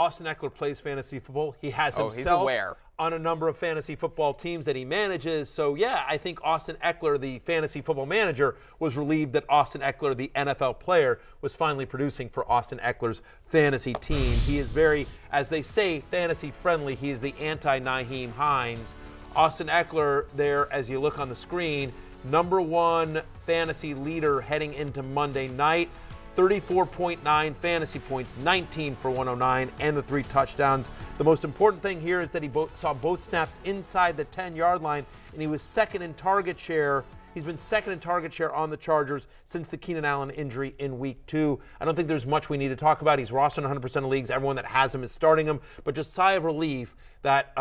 Austin Ekeler plays fantasy football. He has he's himself aware. on a number of fantasy football teams that he manages. So, yeah, I think Austin Ekeler, the fantasy football manager, was relieved that Austin Ekeler, the NFL player, was finally producing for Austin Eckler's fantasy team. He is very, as they say, fantasy friendly. He is the anti-Nyheim Hines. Austin Ekeler there, as you look on the screen, number one fantasy leader heading into Monday night. 34.9 fantasy points, 19 for 109, and the 3 touchdowns. The most important thing here is that he saw both snaps inside the 10-yard line, and he was second in target share. He's been second in target share on the Chargers since the Keenan Allen injury in Week 2. I don't think there's much we need to talk about. He's rostered in 100% of leagues. Everyone that has him is starting him. But just sigh of relief that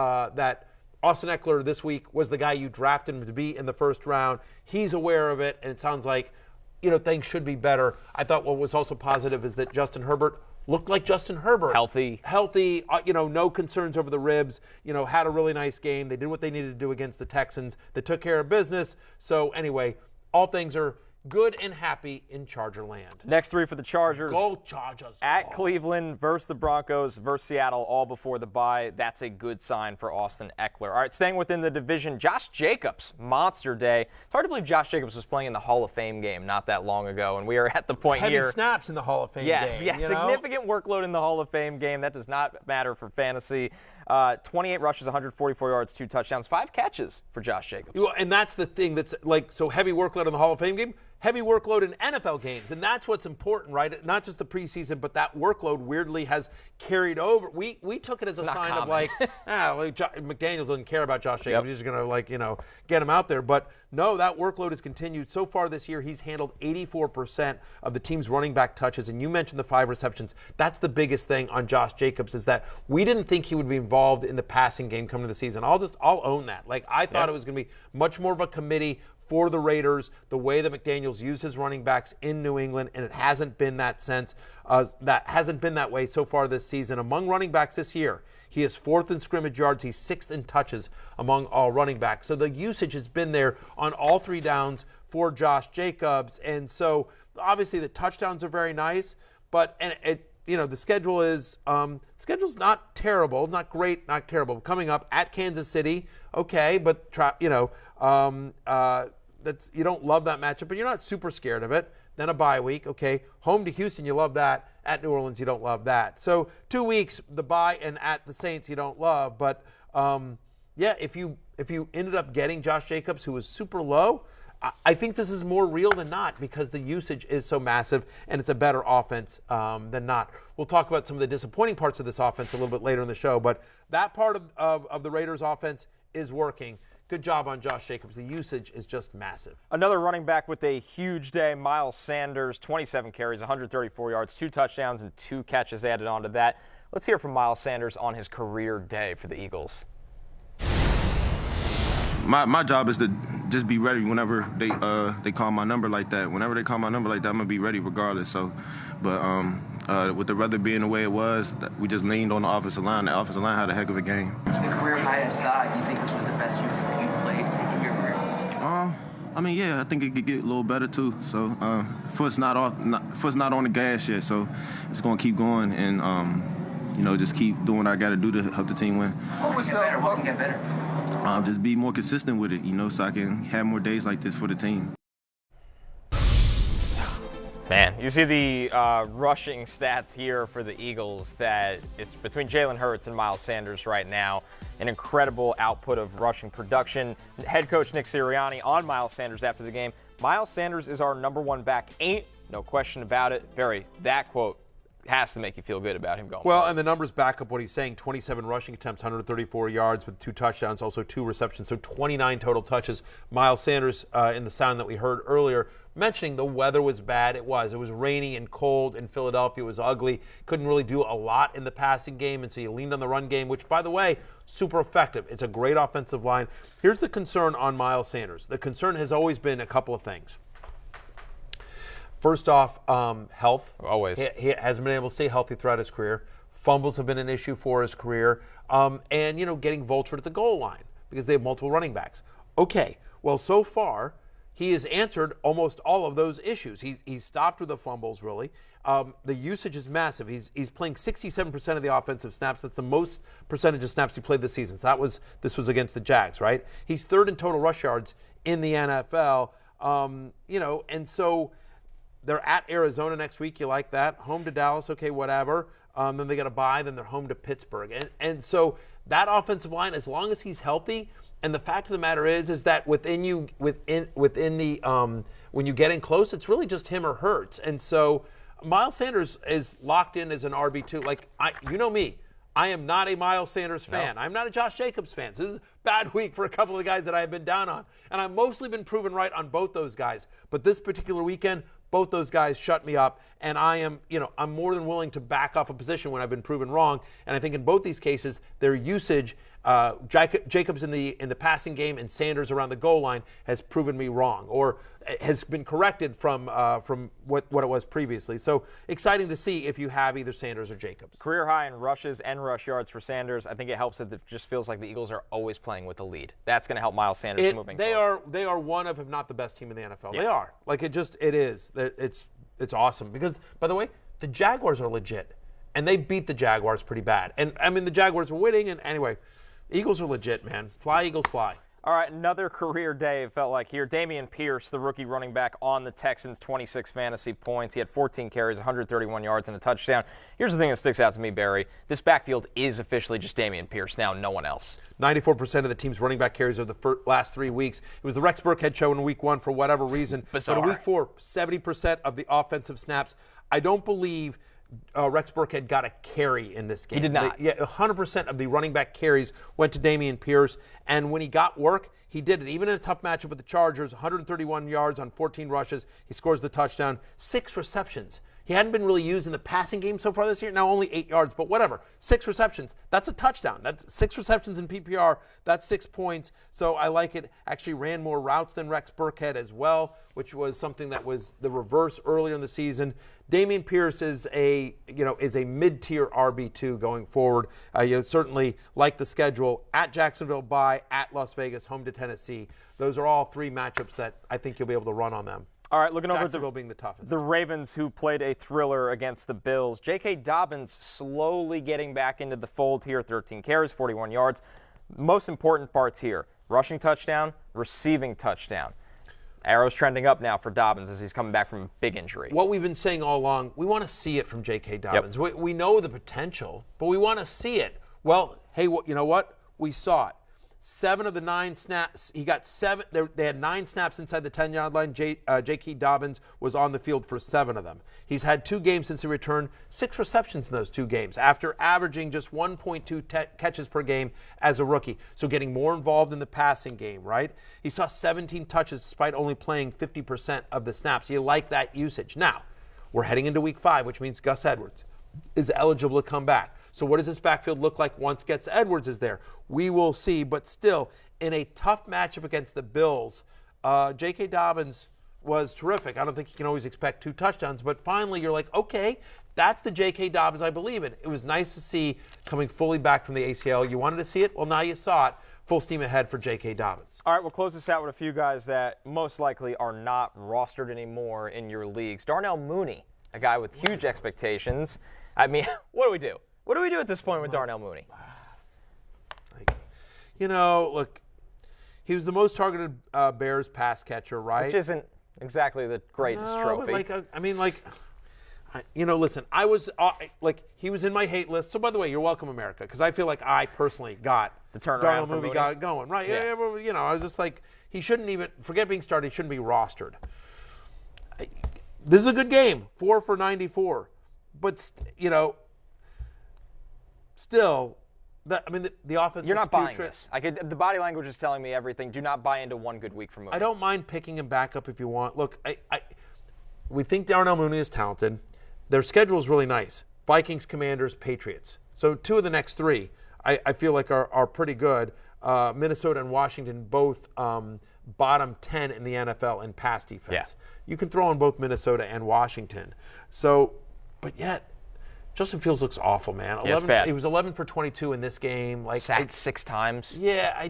Austin Ekeler this week was the guy you drafted him to be in the first round. He's aware of it, and it sounds like things should be better. I thought what was also positive is that Justin Herbert looked like Justin Herbert. Healthy, no concerns over the ribs, had a really nice game. They did what they needed to do against the Texans. They took care of business. So anyway, all things are good and happy in Charger land. Next 3 for the Chargers. Go Chargers. At Cleveland versus the Broncos versus Seattle all before the bye. That's a good sign for Austin Ekeler. All right, staying within the division, Josh Jacobs, monster day. It's hard to believe Josh Jacobs was playing in the Hall of Fame game not that long ago, and we are at the point Heavy here. snaps in the Hall of Fame game. Yes, significant workload in the Hall of Fame game. That does not matter for fantasy. 28 rushes, 144 yards, 2 touchdowns, 5 catches for Josh Jacobs. And that's the thing that's so heavy workload in the Hall of Fame game. Heavy workload in NFL games, and that's what's important, right? Not just the preseason, but that workload weirdly has carried over. We took it as a sign of McDaniels doesn't care about Josh Jacobs. Yep. He's just going to get him out there. But no, that workload has continued. So far this year, he's handled 84% of the team's running back touches, and you mentioned the 5 receptions. That's the biggest thing on Josh Jacobs is that we didn't think he would be involved in the passing game coming to the season. I'll own that. I thought it was going to be much more of a committee for the Raiders, the way that McDaniels used his running backs in New England, and it hasn't been that way so far this season. Among running backs this year, he is 4th in scrimmage yards. He's 6th in touches among all running backs. So the usage has been there on all 3 downs for Josh Jacobs. And so obviously the touchdowns are very nice, but the schedule is schedule's not terrible, not great, not terrible. Coming up at Kansas City, okay, but you don't love that matchup, but you're not super scared of it. Then a bye week, okay. Home to Houston, you love that. At New Orleans, you don't love that. So 2 weeks, the bye, and at the Saints, you don't love. But if you ended up getting Josh Jacobs, who was super low, I think this is more real than not because the usage is so massive and it's a better offense than not. We'll talk about some of the disappointing parts of this offense a little bit later in the show, but that part of the Raiders offense is working. Good job on Josh Jacobs. The usage is just massive. Another running back with a huge day, Miles Sanders, 27 carries, 134 yards, 2 touchdowns, and 2 catches added on to that. Let's hear from Miles Sanders on his career day for the Eagles. My job is to just be ready whenever they call my number like that. Whenever they call my number like that, I'm going to be ready regardless. So, but with the weather being the way it was, we just leaned on the offensive line. The offensive line had a heck of a game. The career high aside, you think this was the best you've played in your career? I think it could get a little better too. So, foot's not on the gas yet. So, it's going to keep going and just keep doing what I got to do to help the team win. What can get better? Just be more consistent with it, so I can have more days like this for the team. Man, you see the rushing stats here for the Eagles that it's between Jalen Hurts and Miles Sanders right now. An incredible output of rushing production. Head coach Nick Sirianni on Miles Sanders after the game. Miles Sanders is our number 1 back. Ain't no question about it. That quote has to make you feel good about him going. Well, and the numbers back up what he's saying. 27 rushing attempts, 134 yards with 2 touchdowns, also 2 receptions, so 29 total touches. Miles Sanders, in the sound that we heard earlier, mentioning the weather was bad. It was rainy and cold in Philadelphia. It was ugly. Couldn't really do a lot in the passing game, and so you leaned on the run game, which, by the way, super effective. It's a great offensive line. Here's the concern on Miles Sanders. The concern has always been a couple of things. First off, health. Always. He hasn't been able to stay healthy throughout his career. Fumbles have been an issue for his career. And, getting vultured at the goal line because they have multiple running backs. Okay, well, so far, he has answered almost all of those issues. He's stopped with the fumbles, really. The usage is massive. He's playing 67% of the offensive snaps. That's the most percentage of snaps he played this season. So this was against the Jags, right? He's third in total rush yards in the NFL. And so they're at Arizona next week. You like that? Home to Dallas, okay, whatever. Then they got a bye. Then they're home to Pittsburgh. And so that offensive line, as long as he's healthy, and the fact of the matter is that within the when you get in close, it's really just him or Hurts. And so Miles Sanders is locked in as an RB2. Like, you know me. I am not a Miles Sanders fan. No. I'm not a Josh Jacobs fan. So this is a bad week for a couple of guys that I have been down on. And I've mostly been proven right on both those guys. But this particular weekend, both those guys shut me up. And I'm more than willing to back off a position when I've been proven wrong. And I think in both these cases, their usage, Jacobs in the passing game and Sanders around the goal line has proven me wrong, or has been corrected from what it was previously. So exciting to see if you have either Sanders or Jacobs. Career high in rushes and rush yards for Sanders. I think it helps that it just feels like the Eagles are always playing with the lead. That's going to help Miles Sanders moving forward. They are one of, if not the best team in the NFL. Yeah. They are. Like, it is. It's awesome. Because, by the way, the Jaguars are legit. And they beat the Jaguars pretty bad. And, I mean, the Jaguars were winning. And anyway, Eagles are legit, man. Fly, Eagles, fly. All right, another career day, it felt like here. Dameon Pierce, the rookie running back on the Texans, 26 fantasy points. He had 14 carries, 131 yards, and a touchdown. Here's the thing that sticks out to me, Barry. This backfield is officially just Dameon Pierce now, no one else. 94% of the team's running back carries over the last 3 weeks. It was the Rex Burkhead show in week 1 for whatever reason. Bizarre. But in week 4, 70% of the offensive snaps. I don't believe Rex Burkhead got a carry in this game. He did not. 100% of the running back carries went to Dameon Pierce. And when he got work, he did it. Even in a tough matchup with the Chargers, 131 yards on 14 rushes. He scores the touchdown. 6 receptions. He hadn't been really used in the passing game so far this year. Now only 8 yards, but whatever. 6 receptions. That's a touchdown. That's 6 receptions in PPR. That's 6 points. So I like it. Actually ran more routes than Rex Burkhead as well, which was something that was the reverse earlier in the season. Dameon Pierce is a mid-tier RB2 going forward. You certainly like the schedule at Jacksonville, bye, at Las Vegas, home to Tennessee. Those are all 3 matchups that I think you'll be able to run on them. All right, looking over Jacksonville being the toughest. The Ravens, who played a thriller against the Bills. J.K. Dobbins slowly getting back into the fold here, 13 carries, 41 yards. Most important parts here, rushing touchdown, receiving touchdown. Arrow's trending up now for Dobbins as he's coming back from a big injury. What we've been saying all along, we want to see it from J.K. Dobbins. Yep. We know the potential, but we want to see it. Well, hey, you know what? We saw it. 7 of the 9 snaps, he got 7. They had 9 snaps inside the 10-yard line. J.K. Dobbins was on the field for 7 of them. He's had 2 games since he returned, 6 receptions in those 2 games, after averaging just 1.2 catches per game as a rookie. So getting more involved in the passing game, right? He saw 17 touches despite only playing 50% of the snaps. You like that usage. Now, we're heading into week 5, which means Gus Edwards is eligible to come back. So what does this backfield look like once Gus Edwards is there? We will see, but still, in a tough matchup against the Bills, J.K. Dobbins was terrific. I don't think you can always expect 2 touchdowns, but finally you're like, okay, that's the J.K. Dobbins I believe in. It was nice to see coming fully back from the ACL. You wanted to see it? Well, now you saw it. Full steam ahead for J.K. Dobbins. All right, we'll close this out with a few guys that most likely are not rostered anymore in your leagues. Darnell Mooney, a guy with huge expectations. I mean, what do we do? What do we do at this point with Darnell Mooney? Look, he was the most targeted Bears pass catcher, right? Which isn't exactly the greatest trophy. Listen, I was he was in my hate list. So, by the way, you're welcome, America, because I feel like I personally got the turnaround. Darnell Mooney got going, right? Yeah. I was just like, he shouldn't even forget being started. He shouldn't be rostered. This is a good game, 4 for 94, but still. The offense. You're not buying this. The body language is telling me everything. Do not buy into one good week from Mooney. I don't mind picking him back up if you want. Look, we think Darnell Mooney is talented. Their schedule is really nice. Vikings, Commanders, Patriots. So 2 of the next 3 I feel like are pretty good. Minnesota and Washington both bottom 10 in the NFL in pass defense. Yeah. You can throw in both Minnesota and Washington. So, but yet, Justin Fields looks awful, man. Yeah, it's bad. He was 11 for 22 in this game. Sacked 6 times. Yeah,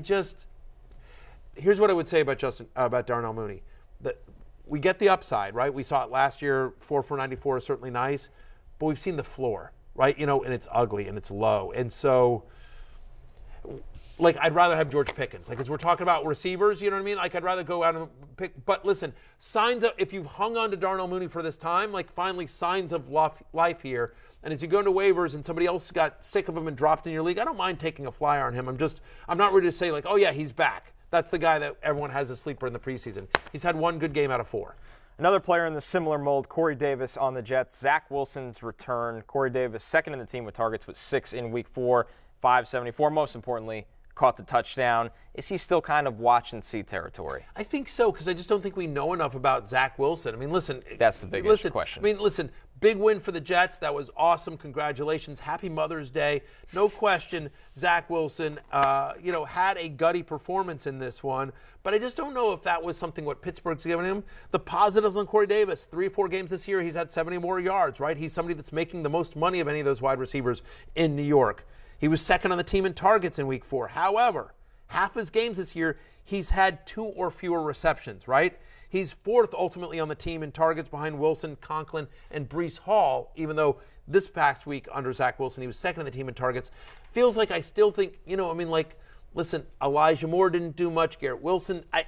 here's what I would say about Darnell Mooney. we get the upside, right? We saw it last year. 4 for 94 is certainly nice, but we've seen the floor, right? And it's ugly and it's low. And so, I'd rather have George Pickens. As we're talking about receivers, you know what I mean? I'd rather go out and pick. But listen, signs of, if you've hung on to Darnell Mooney for this time, finally signs of life here. And as you go into waivers and somebody else got sick of him and dropped in your league, I don't mind taking a flyer on him. I'm not ready to say oh yeah, he's back. That's the guy that everyone has a sleeper in the preseason. He's had 1 good game out of 4. Another player in the similar mold, Corey Davis on the Jets. Zach Wilson's return. Corey Davis, second in the team with targets with 6 in week 4, 574. Most importantly, caught the touchdown. Is he still kind of watch and see territory? I think so, because I just don't think we know enough about Zach Wilson. Listen. That's the biggest question. Listen, big win for the Jets. That was awesome. Congratulations. Happy Mother's Day. No question, Zach Wilson, had a gutty performance in this one. But I just don't know if that was something what Pittsburgh's given him. The positives on Corey Davis, 3 or 4 games this year, he's had 70 more yards, right? He's somebody that's making the most money of any of those wide receivers in New York. He was second on the team in targets in week 4. However, half his games this year, he's had 2 or fewer receptions, right? He's 4th ultimately on the team in targets behind Wilson, Conklin, and Breece Hall, even though this past week under Zach Wilson, he was second on the team in targets. Feels like I still think, listen, Elijah Moore didn't do much. Garrett Wilson, I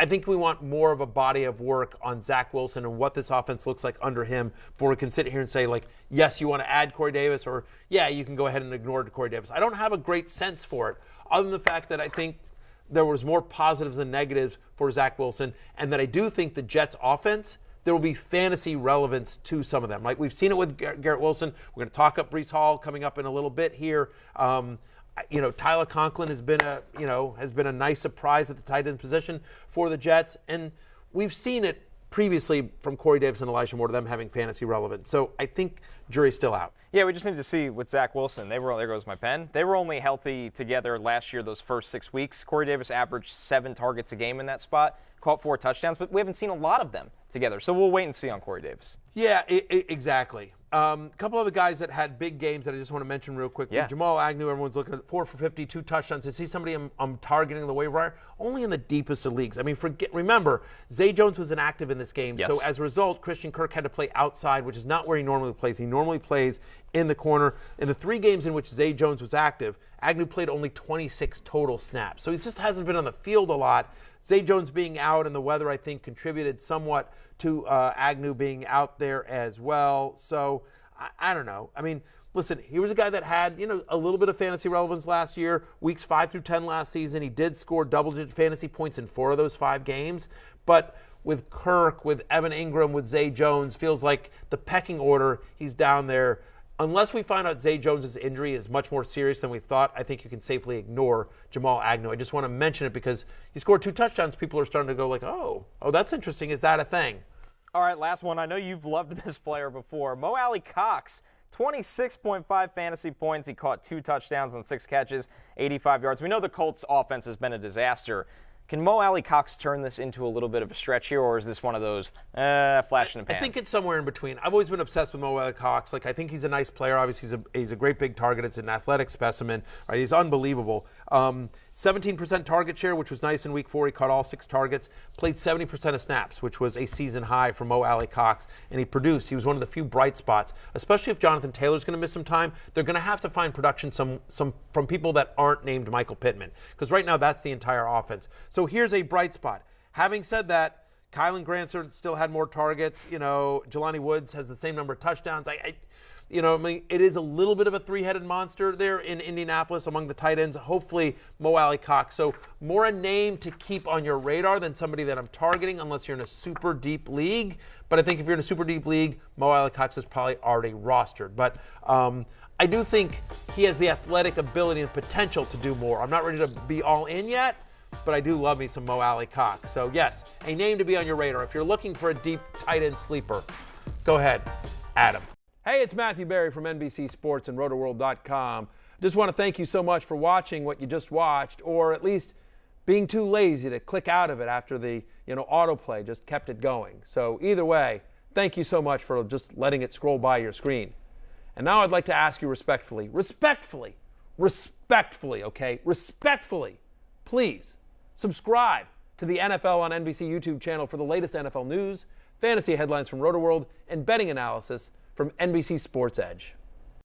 think we want more of a body of work on Zach Wilson and what this offense looks like under him before we can sit here and say, yes, you want to add Corey Davis, or, yeah, you can go ahead and ignore Corey Davis. I don't have a great sense for it, other than the fact that I think there was more positives than negatives for Zach Wilson, and that I do think the Jets' offense, there will be fantasy relevance to some of them. We've seen it with Garrett Wilson. We're going to talk up Breece Hall coming up in a little bit here. Tyler Conklin has been a nice surprise at the tight end position for the Jets, and we've seen it previously from Corey Davis and Elijah Moore to them having fantasy relevance. So I think jury's still out. Yeah, we just need to see with Zach Wilson. There goes my pen. They were only healthy together last year, those first 6 weeks. Corey Davis averaged 7 targets a game in that spot, caught 4 touchdowns, but we haven't seen a lot of them together. So we'll wait and see on Corey Davis. Yeah, exactly. A couple of the guys that had big games that I just want to mention real quickly. Yeah. Jamal Agnew, everyone's looking at 4 for 50, 2 touchdowns. Is he somebody I'm targeting in the waiver wire? Only in the deepest of leagues. Remember, Zay Jones was inactive in this game. Yes. So as a result, Christian Kirk had to play outside, which is not where he normally plays. He normally plays in the corner. In the 3 games in which Zay Jones was active, Agnew played only 26 total snaps. So he just hasn't been on the field a lot. Zay Jones being out and the weather, I think, contributed somewhat to Agnew being out there as well. So I don't know. Listen, he was a guy that had, a little bit of fantasy relevance last year. Weeks 5 through 10 last season, he did score double-digit fantasy points in 4 of those 5 games. But with Kirk, with Evan Ingram, with Zay Jones, feels like the pecking order, he's down there. Unless we find out Zay Jones' injury is much more serious than we thought, I think you can safely ignore Jamal Agnew. I just want to mention it because he scored 2 touchdowns. People are starting to go oh, that's interesting. Is that a thing? All right, last one. I know you've loved this player before. Mo Alley-Cox, 26.5 fantasy points. He caught 2 touchdowns on 6 catches, 85 yards. We know the Colts' offense has been a disaster. Can Mo Alley-Cox turn this into a little bit of a stretch here, or is this one of those flash in the pan? I think it's somewhere in between. I've always been obsessed with Mo Alley-Cox. I think he's a nice player. Obviously, he's a great big target. It's an athletic specimen. Right? He's unbelievable. 17% target share, which was nice in week 4. He caught all 6 targets. Played 70% of snaps, which was a season high for Mo Alley-Cox. And he produced. He was one of the few bright spots, especially if Jonathan Taylor's going to miss some time. They're going to have to find production from people that aren't named Michael Pittman, because right now that's the entire offense. So here's a bright spot. Having said that, Kylan Granson still had more targets. Jelani Woods has the same number of touchdowns. It is a little bit of a 3-headed monster there in Indianapolis among the tight ends. Hopefully, Mo Alley-Cox. So more a name to keep on your radar than somebody that I'm targeting unless you're in a super deep league. But I think if you're in a super deep league, Mo Alley-Cox is probably already rostered. But I do think he has the athletic ability and potential to do more. I'm not ready to be all in yet, but I do love me some Mo Alley-Cox. So, yes, a name to be on your radar. If you're looking for a deep tight end sleeper, go ahead, add him. Hey, it's Matthew Berry from NBC Sports and RotoWorld.com. Just want to thank you so much for watching what you just watched, or at least being too lazy to click out of it after the autoplay just kept it going. So either way, thank you so much for just letting it scroll by your screen. And now I'd like to ask you respectfully, okay, respectfully, please subscribe to the NFL on NBC YouTube channel for the latest NFL news, fantasy headlines from RotoWorld, and betting analysis from NBC Sports Edge.